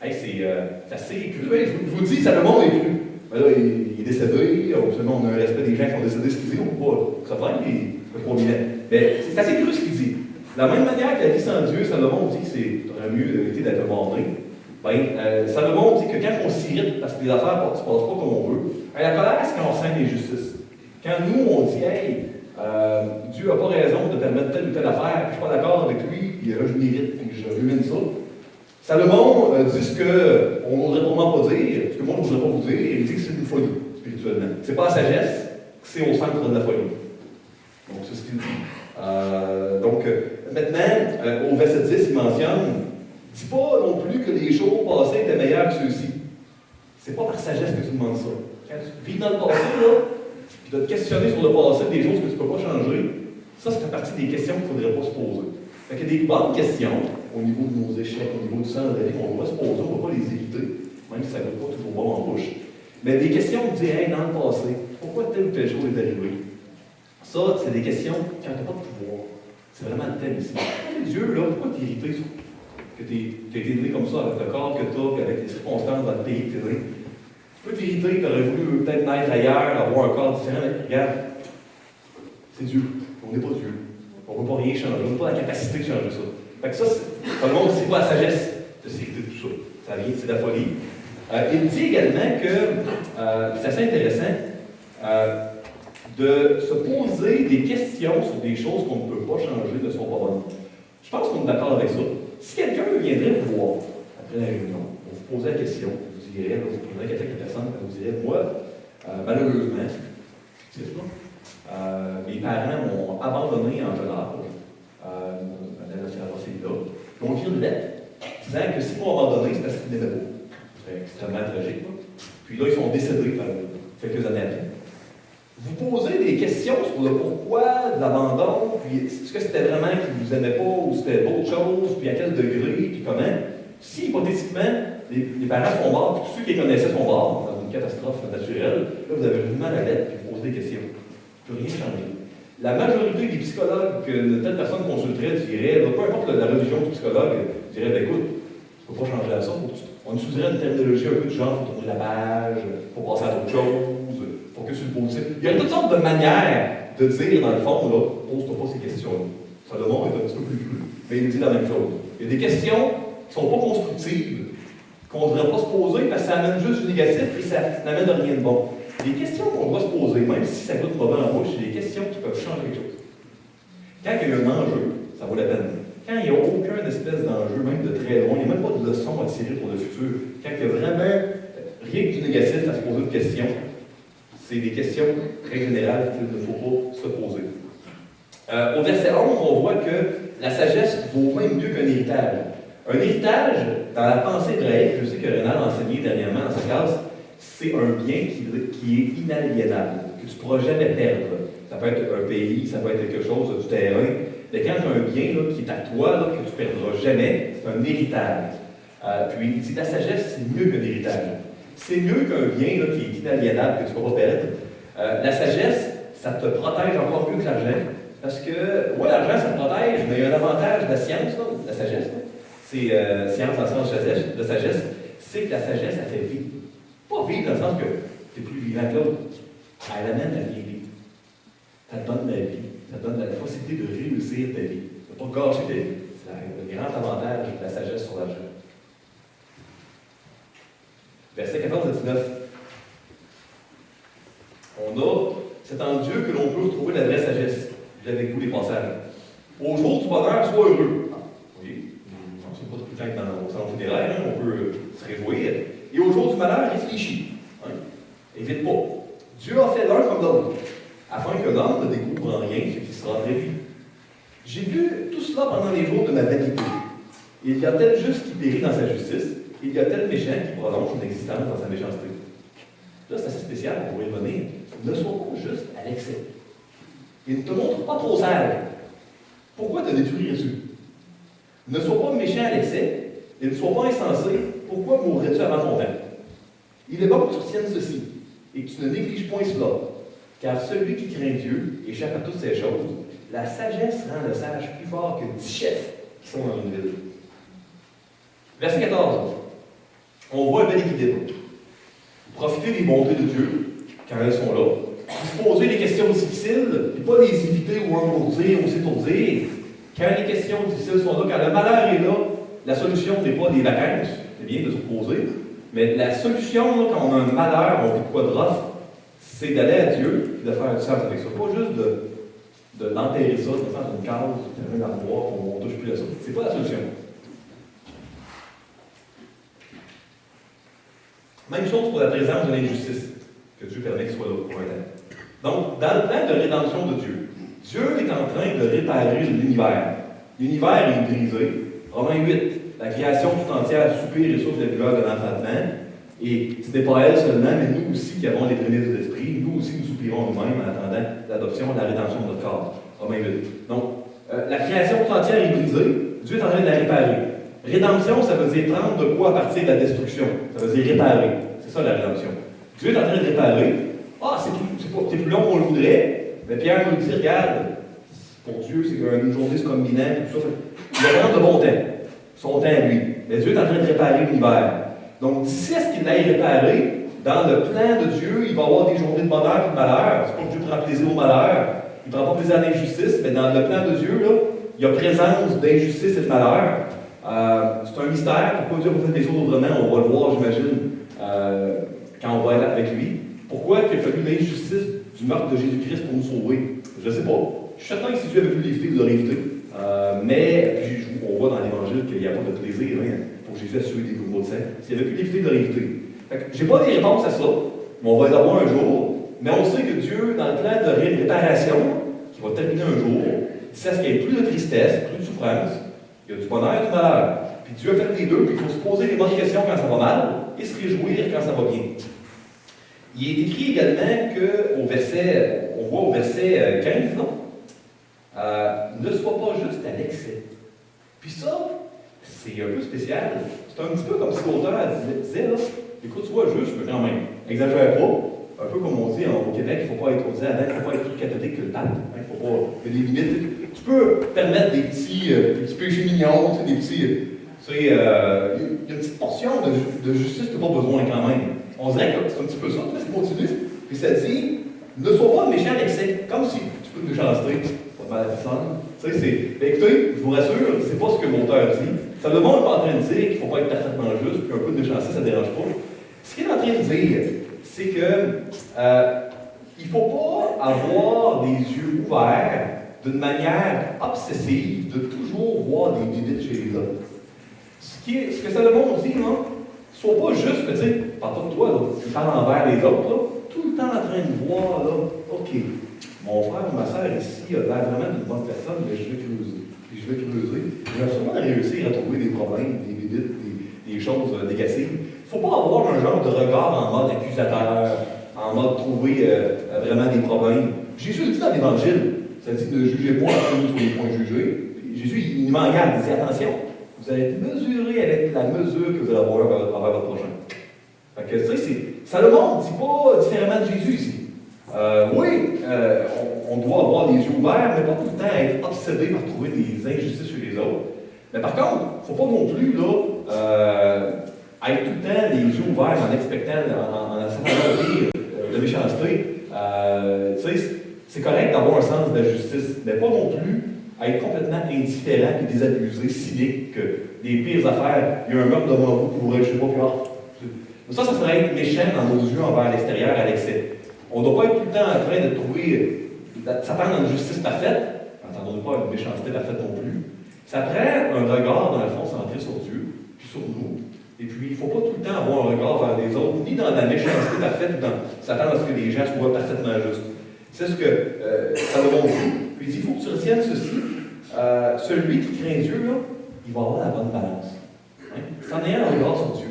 Hey, c'est assez cru. Je vous dis, Salomon est cru. Ben là, il est décédé, absolument, on a un respect des gens qui ont décédé ce qu'ils disent, on peut pas. Ça va, il est prominent. Mais c'est assez cru ce qu'il dit. De la même manière que la vie sans Dieu, Salomon dit que c'est mieux d'éviter d'être mordé. Salomon dit que quand on s'irrite parce que les affaires ne se passent pas comme on veut, la colère, c'est quand on sent l'injustice. Quand nous, on dit, hey, Dieu n'a pas raison de permettre telle ou telle affaire, puis je ne suis pas d'accord avec lui, puis là, je m'irrite, puis je rumine ça. Salomon dit ce qu'on ne voudrait probablement pas dire, ce que moi je ne voudrais pas vous dire, et il dit que c'est une folie, spirituellement. Ce n'est pas la sagesse, c'est au centre de la folie. Donc, c'est ce qu'il dit. Maintenant, au verset 10, il mentionne, dis pas non plus que les jours passés étaient meilleurs que ceux-ci. C'est pas par sagesse que tu demandes ça. Quand tu vis dans le passé, là, puis de te questionner sur le passé, des choses que tu ne peux pas changer, ça fait partie des questions qu'il ne faudrait pas se poser. Fait qu'il y a des bonnes questions au niveau de nos échecs, au niveau du sens de la vie qu'on doit se poser, on ne va pas les éviter, même si ça ne va pas toujours bon en bouche. Mais des questions où tu dis, hey, dans le passé, pourquoi telle ou telle chose est arrivée? Ça, c'est des questions quand tu n'as pas de pouvoir. C'est vraiment le thème ici. Dieu, là, pourquoi t'es irrité sur que tu as été né comme ça, avec le corps que tu as, puis avec les circonstances dans le pays que tu es né? Tu peux t'irriter, tu aurais voulu peut-être naître ailleurs, avoir un corps différent, mais regarde, c'est Dieu. On n'est pas Dieu. On ne peut pas rien changer. On n'a pas la capacité de changer ça. Fait que ça, tout le monde, c'est pas la sagesse de s'irriter tout ça. Ça vient, c'est de la folie. Il dit également que c'est assez intéressant de se poser des questions sur des choses qu'on ne peut pas changer de son bonne. Je pense qu'on est d'accord avec ça. Si quelqu'un viendrait vous voir après la réunion, vous poser la question, vous direz, vous prendrez quelqu'un avec la personne, vous direz, moi, malheureusement, c'est ça, mes parents m'ont abandonné en jeune âge. Madame la là. Ils ont écrit une lettre disant que s'ils m'ont abandonné, c'est parce qu'ils n'aimaient pas. C'est extrêmement tragique. Là. Puis là, ils sont décédés quelques années après. Vous posez des questions sur le pourquoi de l'abandon, puis est-ce que c'était vraiment qu'ils ne vous aimaient pas, ou c'était d'autres choses, puis à quel degré, puis comment. Si, hypothétiquement, les parents sont morts, puis tous ceux qui les connaissaient sont morts, dans une catastrophe naturelle, là, vous avez vraiment la lettre, puis vous posez des questions. Vous ne pouvez rien changer. La majorité des psychologues que telle personne consulterait dirait, peu importe la religion du psychologue, dirait, ben écoute, tu ne peux pas changer à ça, on utiliserait une terminologie un peu du genre, il faut tourner la page, il faut passer à d'autres choses, il faut que tu le positif. Il y a toutes sortes de manières de dire, dans le fond, là, pose-toi pas ces questions-là. Salomon est un petit peu plus cru, mais il dit la même chose. Il y a des questions qui ne sont pas constructives, qu'on ne devrait pas se poser parce que ça amène juste du négatif et ça n'amène rien de bon. Les questions qu'on doit se poser, même si ça goûte mauvais en bouche, c'est des questions qui peuvent changer quelque chose. Quand il y a un enjeu, ça vaut la peine. Quand il n'y a aucun espèce d'enjeu, même de très loin, il n'y a même pas de leçon à tirer pour le futur, quand il y a vraiment rien que du négatif à se poser de questions, c'est des questions très générales qu'il ne faut pas se poser. Au verset 11, on voit que la sagesse vaut même mieux qu'un héritage. Un héritage, dans la pensée hébraïque, je sais que Rénal a enseigné dernièrement dans sa classe, c'est un bien qui est inaliénable, que tu ne pourras jamais perdre. Ça peut être un pays, ça peut être quelque chose du terrain. Mais quand tu as un bien là, qui est à toi, là, que tu ne perdras jamais, c'est un héritage. Puis, il dit la sagesse, c'est mieux qu'un héritage. C'est mieux qu'un bien là, qui est inaliénable, que tu ne pourras pas perdre. La sagesse, ça te protège encore mieux que l'argent. Parce que, ouais, l'argent, ça te protège, mais il y a un avantage de la science, là, de la sagesse. C'est science en sens de sagesse, c'est que la sagesse, ça fait vivre. Pas vivre dans le sens que tu es plus vivant que l'autre. Elle amène à bien vivre. Ça te donne la vie. Ça te donne la possibilité de réussir ta vie. De ne pas gâcher ta vie. C'est le grand avantage de la sagesse sur l'argent. Verset 14 à 19. On a, c'est en Dieu que l'on peut retrouver la vraie sagesse. J'ai avec vous les passages. Au jour du bonheur, sois heureux. Oui, c'est pas tout le temps que dans le salon funéraire, hein, on peut se réjouir. Et au jour du malheur, réfléchis. Hein? Évite pas. Dieu a fait l'un comme l'autre, afin que l'homme ne découvre en rien ce qui sera prévu. J'ai vu tout cela pendant les jours de ma vanité. Il y a tel juste qui périt dans sa justice, et il y a tel méchant qui prolonge son existence dans sa méchanceté. Là, c'est assez spécial, on pourrait revenir. Ne sois pas juste à l'excès. Et ne te montre pas trop sage. Pourquoi te détruirais-tu? Ne sois pas méchant à l'excès, et ne sois pas insensé. Pourquoi mourrais-tu avant ton temps? Il est bon que tu retiennes ceci, et que tu ne négliges point cela, car celui qui craint Dieu échappe à toutes ces choses. La sagesse rend le sage plus fort que 10 chefs qui sont dans une ville. Verset 14. On voit un bel équilibre. Profiter des bontés de Dieu quand elles sont là. Se poser des questions difficiles, et pas les éviter ou engourdir ou s'étourdir. Quand les questions difficiles sont là, quand le malheur est là, la solution n'est pas des vacances, c'est bien de se reposer, mais la solution, là, quand on a un malheur, on vit quoi de rough, c'est d'aller à Dieu et de faire du sens avec ça. Pas juste de l'enterrer ça, de faire une case, de faire un armoire, on ne touche plus à ça. C'est pas la solution. Même chose pour la présence de l'injustice, que Dieu permet qu'il soit là pour un temps. Donc, dans le plan de rédemption de Dieu, Dieu est en train de réparer l'univers. L'univers est brisé. Romains 8, la création tout entière soupire et souffle la douleur de l'enfantement. Et ce n'est pas elle seulement, mais nous aussi qui avons les prémices de l'esprit, nous aussi nous soupirons nous-mêmes en attendant l'adoption et la rédemption de notre corps. Romains 8. Donc, la création tout entière est brisée. Dieu est en train de la réparer. Rédemption, ça veut dire prendre de quoi à partir de la destruction. Ça veut dire réparer. C'est ça la rédemption. Dieu est en train de réparer. Ah, c'est plus long qu'on le voudrait. Mais Pierre nous dit, regarde, pour Dieu, c'est une journée se combinant, tout ça. Il va prendre de bon temps. Son temps à lui. Mais Dieu est en train de réparer l'univers. Donc, d'ici à ce qu'il l'aille réparé, dans le plan de Dieu, il va y avoir des journées de bonheur et de malheur. C'est pas que Dieu prend plaisir au malheur. Il ne prend pas plaisir à l'injustice, mais dans le plan de Dieu, là, il y a présence d'injustice et de malheur. C'est un mystère. Pourquoi Dieu a fait les choses autrement? On va le voir, j'imagine, quand on va être avec lui. Pourquoi il a fallu l'injustice du meurtre de Jésus-Christ pour nous sauver? Je ne sais pas. Je suis certain que si Dieu avait pu l'éviter, il l'aurait évité. Mais puis, on voit dans l'Évangile qu'il n'y a pas de plaisir pour Jésus à tuer des gouttes de sang. S'il avait pu l'éviter, il l'aurait évité. Je n'ai pas des réponses à ça, mais on va les avoir un jour. Mais on sait que Dieu, dans le plan de réparation, qui va terminer un jour, il sait qu'il y ait plus de tristesse, plus de souffrance, il y a du bonheur et du malheur. Puis Dieu a fait les deux, puis il faut se poser les bonnes questions quand ça va mal et se réjouir quand ça va bien. Il est écrit également qu'au verset, on voit au verset 15, non? Ne sois pas juste à l'excès. Puis ça, c'est un peu spécial. C'est un petit peu comme si l'auteur disait là, écoute, sois juste, mais quand même, exagère pas. Un peu comme on dit au Québec, il ne faut pas être, on disait avant, il ne faut pas être plus catholique que le pape. Il ne faut Il y a des limites. Tu peux permettre des petits péchés mignons, des petits. Il y a une petite portion de justice que tu n'as pas besoin quand même. On dirait que c'est un petit peu ça, mais c'est continu. Puis ça dit, ne sois pas méchant à l'excès, comme si tu peux te méchanceté, pas mal à personne. Écoutez, je vous rassure, c'est pas ce que l'auteur dit. Ça ne demande pas en train de dire qu'il ne faut pas être parfaitement juste, puis un peu de méchanceté, ça ne dérange pas. Ce qu'il est en train de dire, c'est que il ne faut pas avoir les yeux ouverts d'une manière obsessive de toujours voir des limites chez les autres. Ce que Salomon dit, non? Sois pas juste, tu sais, parle pas de toi, là, tu parles envers les autres, là, tout le temps en train de voir, là, OK, mon frère ou ma soeur ici a l'air vraiment d'une bonne personne, mais je vais creuser. Puis je vais creuser. Je vais sûrement réussir à trouver des problèmes, des limites, des choses négatives. Il ne faut pas avoir un genre de regard en mode accusateur, en mode trouver vraiment des problèmes. Jésus le dit dans l'Évangile, ça dit ne jugez pas à cause des points jugés. Puis Jésus, il m'en garde, il dit attention, vous allez être mesuré avec la mesure que vous allez avoir envers votre prochain. Fait que, tu sais, Salomon ne dit pas différemment de Jésus ici. Oui, on doit avoir les yeux ouverts, mais pas tout le temps être obsédé par trouver des injustices chez les autres. Mais par contre, il ne faut pas non plus là, être tout le temps les yeux ouverts en expectant, en s'attendant de méchanceté. Tu sais, c'est correct d'avoir un sens de la justice, mais pas non plus être complètement indifférent et désabusé, cynique, que les pires affaires, il y a un meurtre devant vous, pour je ne sais pas plus. Ça serait être méchant dans nos yeux envers l'extérieur à l'excès. On ne doit pas être tout le temps en train de trouver, s'attendre à une justice parfaite, n'attendons pas à une méchanceté parfaite non plus. Ça prend un regard, dans le fond, centré sur Dieu, puis sur nous. Et puis, il ne faut pas tout le temps avoir un regard vers les autres, ni dans la méchanceté parfaite, ou dans s'attendre à ce que les gens soient parfaitement justes. C'est ce que Salomon dit. Puis il dit, il faut que tu retiennes ceci. Celui qui craint Dieu, là, il va avoir la bonne balance. Hein? C'est en ayant un regard sur Dieu.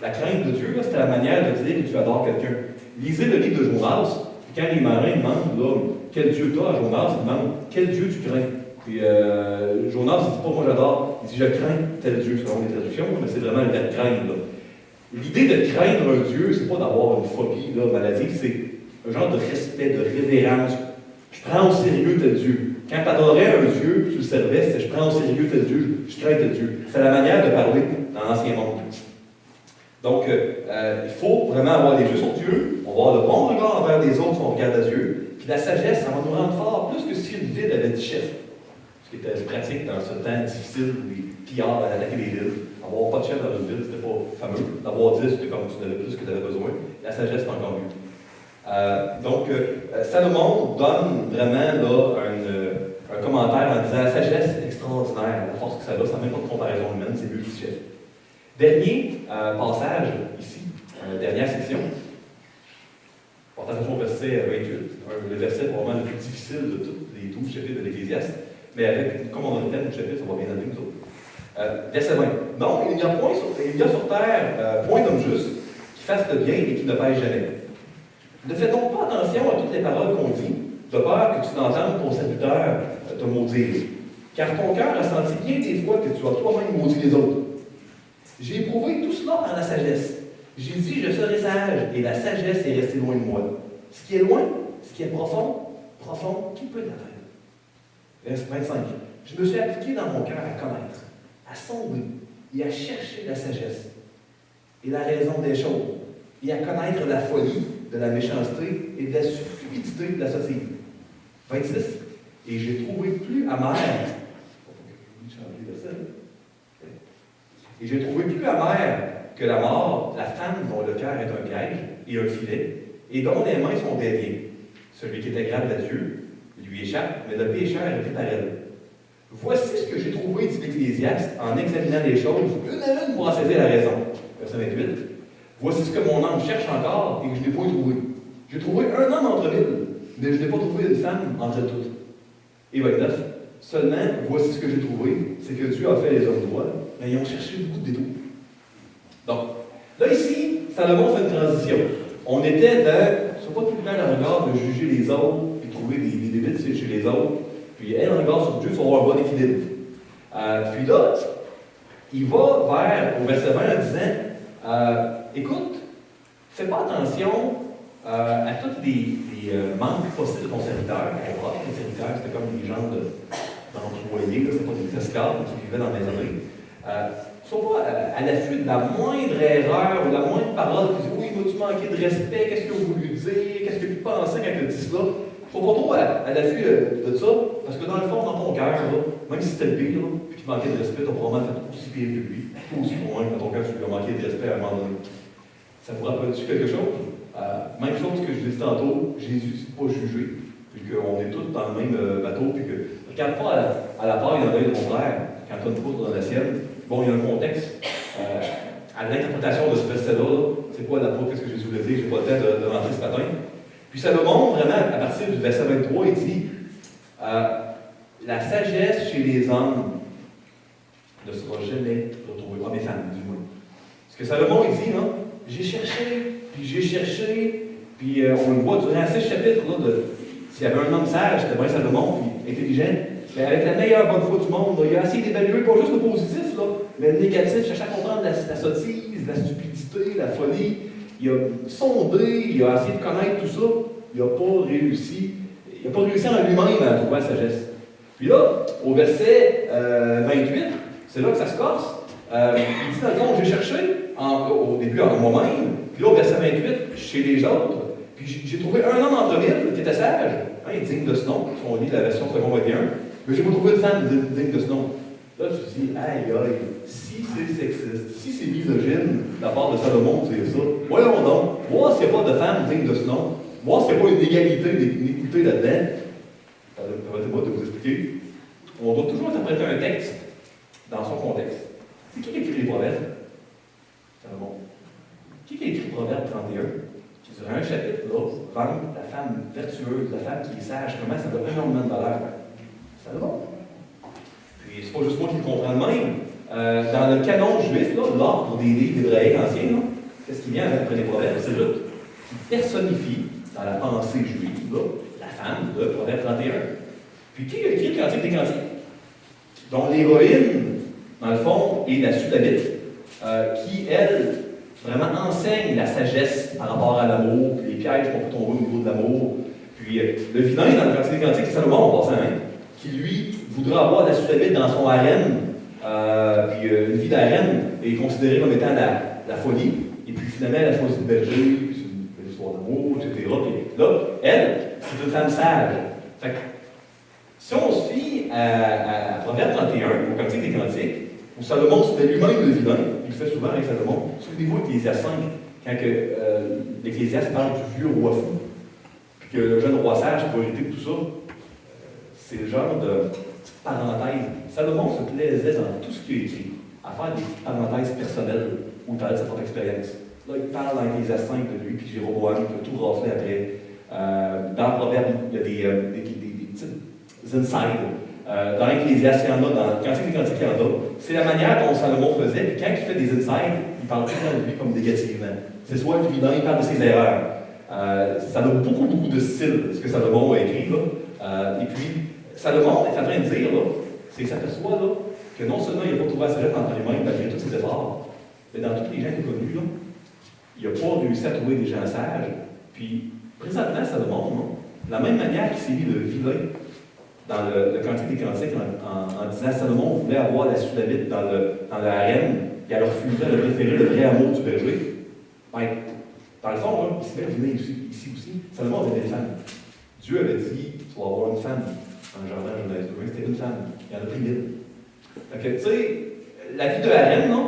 La crainte de Dieu, c'était la manière de dire que tu adores quelqu'un. Lisez le livre de Jonas, puis quand les marins demandent là, quel Dieu tu as à Jonas, ils demandent quel Dieu tu crains. Puis Jonas, il dit pas moi j'adore, il dit je crains tel Dieu, selon les traductions, mais c'est vraiment le verbe craindre. L'idée de craindre un Dieu, c'est pas d'avoir une phobie là, maladive, c'est un genre de respect, de révérence. Je prends au sérieux tel Dieu. Quand tu adorais un Dieu, tu le servais, c'est je prends au sérieux tel Dieu, je crains tel Dieu. C'est la manière de parler dans l'Ancien Monde. Donc, il faut vraiment avoir les yeux sur Dieu, on va avoir le bon regard envers les autres si on regarde à Dieu. Puis la sagesse, ça va nous rendre forts, plus que si une ville avait 10 chefs. Ce qui était pratique dans ce temps difficile où les pillards allaient attaquer les villes. Avoir pas de chef dans une ville, c'était pas fameux. D'avoir 10, c'était comme tu en avais plus que tu avais besoin. La sagesse, c'est encore mieux. Salomon donne vraiment là, un commentaire en disant la sagesse est extraordinaire, la force que ça a, ça n'a même pas de comparaison humaine, c'est mieux que 10 chefs. Dernier passage ici, dernière section. Porte attention au verset 28, le verset probablement le plus difficile de tous les 12 chapitres de l'Ecclésiaste, mais avec, comme on a le thème du chapitre, ça va bien aller nous autres. Verset 20. Non, il y a sur terre point d'homme juste qui fasse le bien et qui ne pêche jamais. Ne fais donc pas attention à toutes les paroles qu'on dit, de peur que tu n'entendes ton serviteur te maudire. Car ton cœur a senti bien des fois que tu as toi-même maudit les autres. J'ai éprouvé tout cela en la sagesse. J'ai dit, je serai sage, et la sagesse est restée loin de moi. Ce qui est loin, ce qui est profond, qui peut l'atteindre? Verset 25. Je me suis appliqué dans mon cœur à connaître, à sonder et à chercher la sagesse et la raison des choses, et à connaître la folie de la méchanceté et de la stupidité de la société. 26. Et j'ai trouvé plus amer. Et j'ai trouvé plus amer que la mort, la femme dont le cœur est un piège et un filet, et dont les mains sont des liens. Celui qui est agréable à Dieu lui échappe, mais le pécheur est pris par elle. Voici ce que j'ai trouvé, dit l'Ecclésiaste, en examinant les choses, une à une pour en saisir la raison. Verset 28. Voici ce que mon âme cherche encore et que je n'ai pas trouvé. J'ai trouvé un homme entre mille, mais je n'ai pas trouvé une femme entre toutes. Et 29. Seulement, voici ce que j'ai trouvé, c'est que Dieu a fait les hommes droits, mais ils ont cherché beaucoup de détours. Donc, là ici, Salomon fait une transition. On était dans, c'est pas tout le temps le regard de juger les autres, puis trouver des limites chez les autres, puis elle regarde sur Dieu pour avoir un bon équilibre. Puis là, il va vers, au verset 20 en disant, écoute, fais pas attention à tous les manques possibles de ton serviteur. On voit que les serviteurs, c'était comme les genre d'employés, c'est pas des esclaves qui vivaient dans la maisonnerie. Sont pas à l'affût de la moindre erreur ou la moindre parole qui dit oui, m'as-tu manqué de respect, qu'est-ce qu'il a voulu dire, qu'est-ce que tu pensais quand il a dit cela. Ils sont pas trop à l'affût de ça, parce que dans le fond, dans ton cœur, même si c'était le pire, puis qu'il manquait de respect, tu as probablement fait aussi pire que lui, ou aussi pour moi, dans ton cœur, tu lui as manqué de respect à un moment donné. Ça vous rappelle-tu quelque chose? Même chose que je disais tantôt, Jésus n'est pas jugé, puis qu'on est tous dans le même bateau, puis que regarde pas à la paille dans l'œil de mon frère, quand tu as une poutre dans la sienne. Bon, il y a un contexte. À l'interprétation de ce verset-là, c'est quoi la poutre, qu'est-ce que Jésus voulait dire? Je n'ai pas le temps de rentrer ce matin. Puis ça le montre vraiment, à partir du verset 23, il dit la sagesse chez les hommes ne sera jamais retrouvée. Ah, mes femmes, du moins. Parce que Salomon, il dit, non? J'ai cherché, puis on le voit durant 6 chapitres, là, s'il y avait un homme sage, c'était bien Salomon, puis intelligent, mais avec la meilleure bonne foi du monde, il a essayé d'évaluer pas juste le positif, là, mais le négatif, cherchait à comprendre la sottise, la stupidité, la folie. Il a sondé, il a essayé de connaître tout ça, il n'a pas réussi. Il n'a pas réussi en lui-même à trouver la sagesse. Puis là, au verset 28, c'est là que ça se corse. Il dit, dans le fond, j'ai cherché, au début en moi-même, puis là, au verset 28, chez les autres, puis j'ai trouvé un homme entre mille qui était sage, digne de ce nom, si on lit la version second 21, mais j'ai pas trouvé une femme digne de ce nom. Là, tu te dis, aïe, si c'est sexiste, si c'est misogyne de la part de Salomon de dire ça, voyons donc, voir s'il n'y a pas de femme digne de ce nom, voir s'il n'y a pas une égalité, une équité là-dedans. Permettez-moi de vous expliquer. On doit toujours interpréter un texte dans son contexte. C'est qui a écrit les Proverbes? Salomon. Qui a écrit Proverbe 31? Qui, sur un chapitre, là, vendre la femme vertueuse, la femme qui est sage, comment ça donne énormément de valeur? Salomon. Puis c'est pas juste moi qui le comprends de même. Dans le canon juif, l'ordre des livres hébraïques anciens, qu'est-ce qui vient après les Proverbes? C'est Ruth, qui personnifie, dans la pensée juive, la femme de Proverbe 31. Puis qui a écrit le Cantique des Cantiques? Dont l'héroïne, dans le fond, est la Sulamite, qui, elle, vraiment enseigne la sagesse par rapport à l'amour, puis les pièges qu'on peut tomber au niveau de l'amour. Puis le vilain, dans le Cantique des Cantiques, c'est Salomon, en passant, qui, lui, voudra avoir la Sulamite dans son harem. Puis une vie d'harem est considérée comme étant la folie. Et puis finalement, elle a choisi le berger, puis c'est une histoire d'amour, etc. Puis là, elle, c'est une femme sage. Fait que, si on se fie à Proverbe 31, au Cantique des Cantiques, où Salomon c'était lui-même le vilain, il le fait souvent avec Salomon, souvenez-vous Ecclésiaste 5, quand l'Ecclésiaste parle du vieux roi fou, puis que le jeune roi sage va hériter de tout ça, c'est le genre de petite parenthèse. Salomon se plaisait dans tout ce qu'il a écrit, à faire des petites parenthèses personnelles où il parlait de sa propre expérience. Là, il parle dans Ecclésiaste 5 de lui, puis Jéroboam, qui a tout raflé après. Dans Proverbe, il y a des petites insides. Dans l'Ecclésiaste, il y en a, dans le Cantique des Cantiques, il y en a. C'est la manière dont Salomon faisait, puis quand il fait des insides, il parle tout le temps de lui comme négativement. C'est soit le vilain, il parle de ses erreurs. Ça a beaucoup de style, ce que Salomon a écrit, là. Et puis, Salomon est en train de dire, là, c'est qu'il s'aperçoit, là, que non seulement il n'a pas trouvé la sagesse entre les mains, malgré tous ses efforts, mais dans tous les gens qu'il a connus, là, il n'a pas réussi à trouver des gens sages. Puis, présentement, Salomon, non, de la même manière qu'il s'est mis le vilain dans le Cantique des Cantiques en disant Salomon voulait avoir la Sulamite dans le harem, et elle refusait de préférer le vrai amour du berger. Ben, dans le fond, là, il s'est bien ici aussi, Salomon avait des femmes. Dieu avait dit tu vas avoir une femme en jardin Genèse 2, c'était une femme. Il y en a pris 1000. Fait que, tu sais, la vie de harem, non?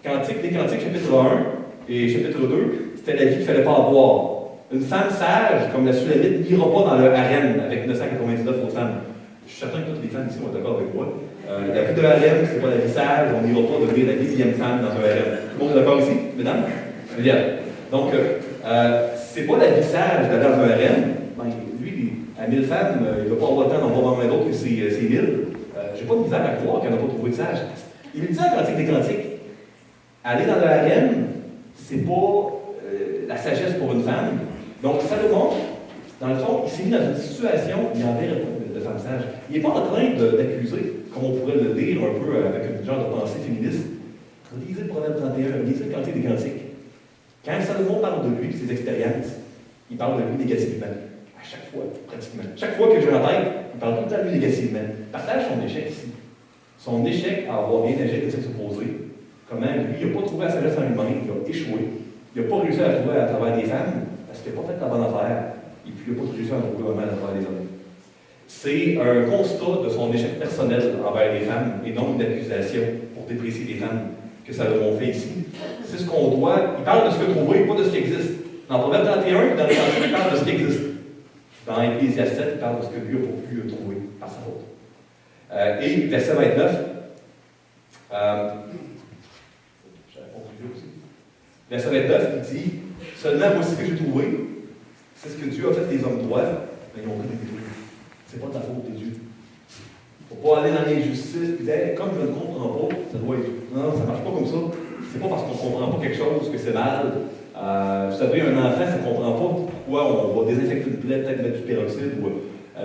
Cantique des Cantiques, chapitre 1 et chapitre 2, c'était la vie qu'il ne fallait pas avoir. Une femme sage, comme la Sulamite, n'ira pas dans le harem avec 999 autres femmes. Je suis certain que toutes les femmes ici vont être d'accord avec moi. La vie de harem, c'est pas la vie sage, on n'ira pas devenir la 10e femme dans un harem. Tout le monde est d'accord ici, mesdames? Bien. Donc, c'est pas la vie sage d'aller dans un harem. Ben, lui, à 1000 femmes, il ne va pas avoir le temps d'en voir un autre que ses 1000. J'ai pas de misère à croire qu'il n'a pas trouvé de sage. Il dit en Cantique des Cantiques, aller dans le harem, c'est pas la sagesse pour une femme. Donc, Salomon, dans le fond, il s'est mis dans une situation où il n'y avait pas de femme sage. Il n'est pas en train d'accuser, comme on pourrait le dire un peu avec une genre de pensée féministe. Lisez le Proverbe 31, lisez le Cantique des Cantiques. Quand Salomon parle de lui et ses expériences, il parle de lui négativement. À chaque fois, pratiquement. Chaque fois que j'ai en tête, il parle tout le temps de lui négativement. Il partage son échec ici. Son échec à avoir bien agi avec le sexe opposé. Comment lui, il n'a pas trouvé la sagesse en lui-même, il a échoué. Il n'a pas réussi à la trouver à travers des femmes, parce qu'il n'a pas fait la bonne affaire. Et puis, il n'a pas réussi à la trouver vraiment à travers des hommes. C'est un constat de son échec personnel envers les femmes, et non une accusation pour déprécier les femmes que Salomon fait ici. C'est ce qu'on doit. Il parle de ce que trouver, pas de ce qui existe. Dans Proverbe 31, dans le 31, il parle de ce qui existe. Dans Ecclésiaste 7, il parle de ce que lui n'a pas pu trouver par sa faute. Et verset 29, j'avais conclu aussi. Verset 29, il dit seulement voici ce que j'ai trouvé, c'est ce que Dieu a fait des hommes droits, mais ils ont pris des détruits. C'est pas de la faute de Dieu. Il ne faut pas aller dans l'injustice et dire comme je ne comprends pas, ça doit être. Non, ça ne marche pas comme ça. C'est pas parce qu'on ne comprend pas quelque chose que c'est mal. Vous savez, un enfant, ça ne comprend pas pourquoi on va désinfecter une plaie, peut-être mettre du peroxyde ou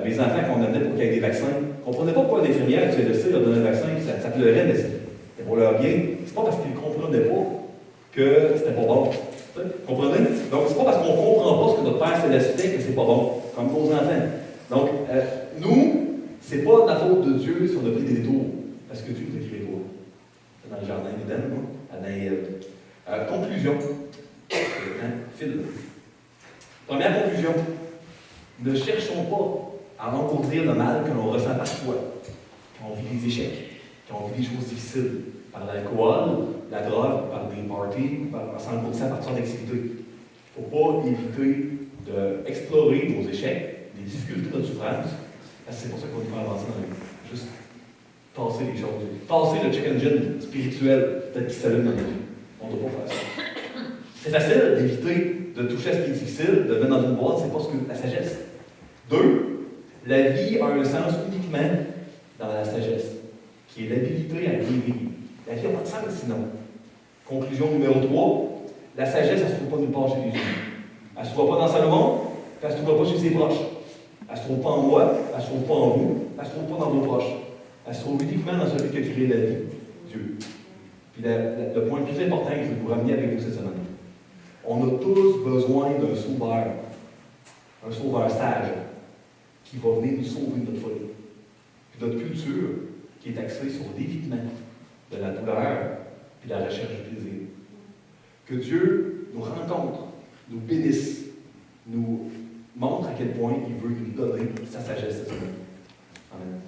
les enfants qu'on amenait pour qu'il y ait des vaccins. Ils ne comprenaient pas pourquoi l'infirmière, tu sais, leur donner un vaccin, ça pleurait, mais c'était pour leur bien. C'est pas parce qu'ils ne comprenaient pas que c'était pas bon. Vous comprenez? Donc, c'est pas parce qu'on ne comprend pas ce que notre Père Céleste fait que c'est pas bon, comme nos enfants. Donc, nous, c'est pas de la faute de Dieu si on a pris des détours, parce que Dieu nous a créé pour. C'est dans le jardin d'Éden, non? Adam et Ève. Conclusion. Phil. Première conclusion. Ne cherchons pas à encouvrir le mal que l'on ressent parfois, quand on vit des échecs, quand on vit des choses difficiles, par l'alcool, la drogue, par des parties, par 100% par toutes sortes d'activités. Il ne faut pas éviter d'explorer nos échecs, les difficultés de notre souffrance, parce que c'est pour ça qu'on peut faire avancer dans la vie. Juste tasser les choses. Tasser le check engine spirituel tel qu'il s'allume dans notre vie. On ne doit pas faire ça. C'est facile d'éviter de toucher à ce qui est difficile, de mettre dans une boîte, c'est pas ce que la sagesse. 2, la vie a un sens uniquement dans la sagesse, qui est l'habilité à bien vivre. La vie n'a pas de sens sinon. Conclusion numéro 3, la sagesse, elle ne se trouve pas nulle part chez les humains. Elle ne se trouve pas dans Salomon, elle ne se trouve pas chez ses proches. Elle ne se trouve pas en moi, elle ne se trouve pas en vous, elle ne se trouve pas dans vos proches. Elle se trouve uniquement dans celui qui a créé la vie, Dieu. Puis le point le plus important que je vais vous ramener avec vous cette semaine. On a tous besoin d'un sauveur, un sauveur sage, qui va venir nous sauver de notre folie. Puis notre culture, qui est axée sur l'évitement de la douleur et de la recherche du plaisir. Que Dieu nous rencontre, nous bénisse, nous montre à quel point il veut nous donner sa sagesse cette semaine. Amen.